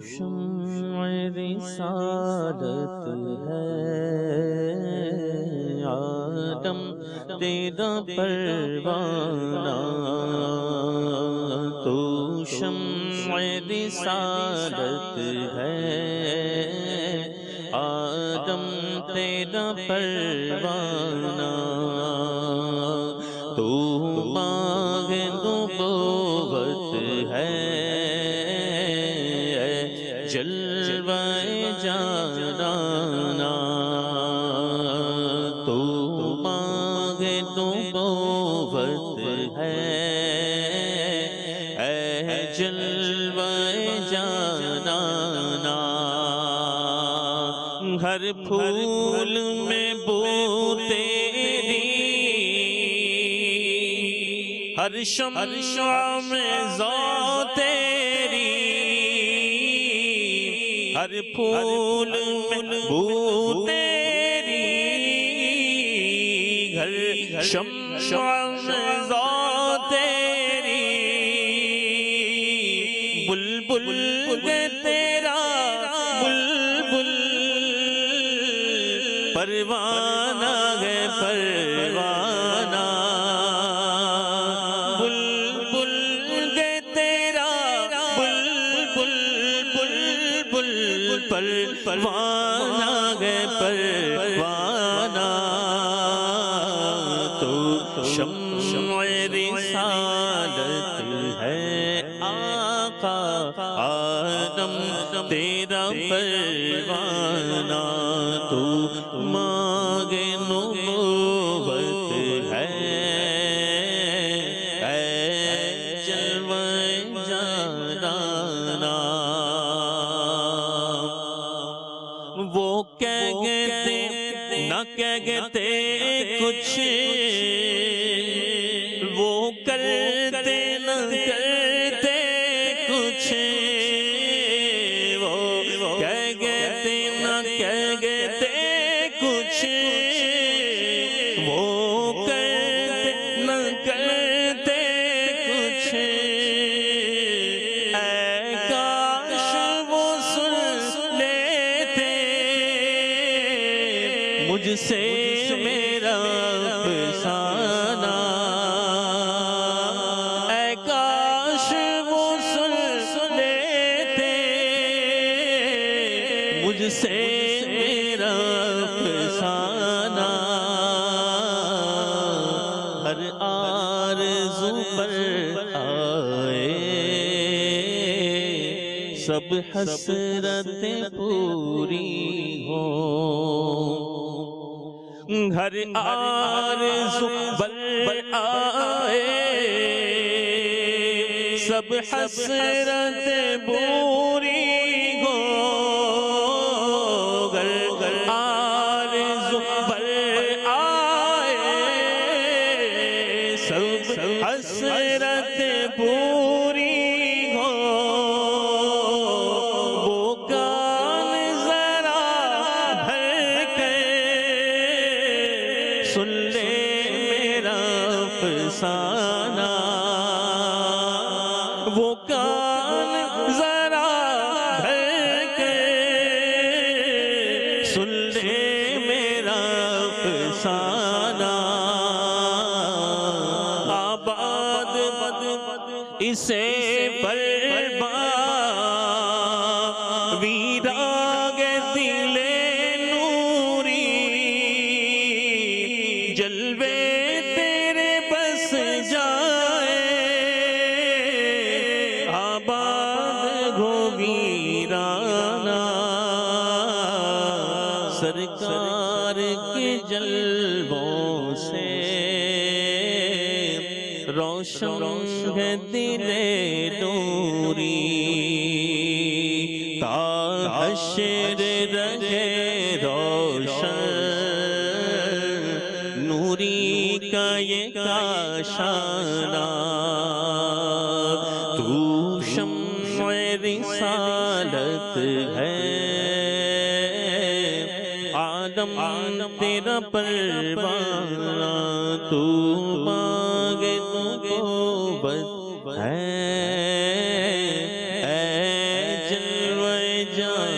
شمع رسالت ہے آدم تیرا پروانہ، تو شمع رسالت ہے آدم تیرا پروانہ، تو باغ نبوت ہے جلوہ جانانا، تو باغ نبوت ہے جلوہ جانانا، ہر پھول میں بو تیری، ہر شمع میں ذو تیری، ہر پھول میں بو تیری، ہر شمع میں ذو تیری، بلبل تیرا بلبل پروانہ ہے پروانہ، بلبل تیرا بلبل بلبل پروانہ ہے پروانہ، تو شمع رسالت ہے آقا آدم تیرا پروانہ، تو ماغ نبوت ہے جلوہ جانانا، وہ کہتے نہ کہتے کچھ، وہ کرتے نہ کرتے کچھ، وہ کہتے نہ کہتے کچھ، وہ کرتے نہ کرتے کچھ، اے کاش وہ سن لیتے مجھ سے میرا افسانہ، اے کاش وہ سن لیتے مجھ سے میرا افسانہ، ہر آرزو پر آئے سب حسرتیں پوری ہوں، ہر آرزو پر آئے سب حسرتیں پوری ہوں، ہر آرزو پر آئے سب حسرتیں پوری ہوں، وہ کان ذرا بھر کے سن لے میرا افسانہ، وہ کان ذرا بھر کے سن لے میرا افسانہ، آباد اسے برباد ویراگ دل نوری، جلوے تیرے بس جائے آباد ہو ویرانہ، سرکار کے جلووں سے روشن ہے دل نوری، تا حشر رہے روشن نوری کا یہ کاشانہ، تو شمع رسالت ہے آدم تیرا پروانہ، تو باغ نبوت ہے جلوہ جان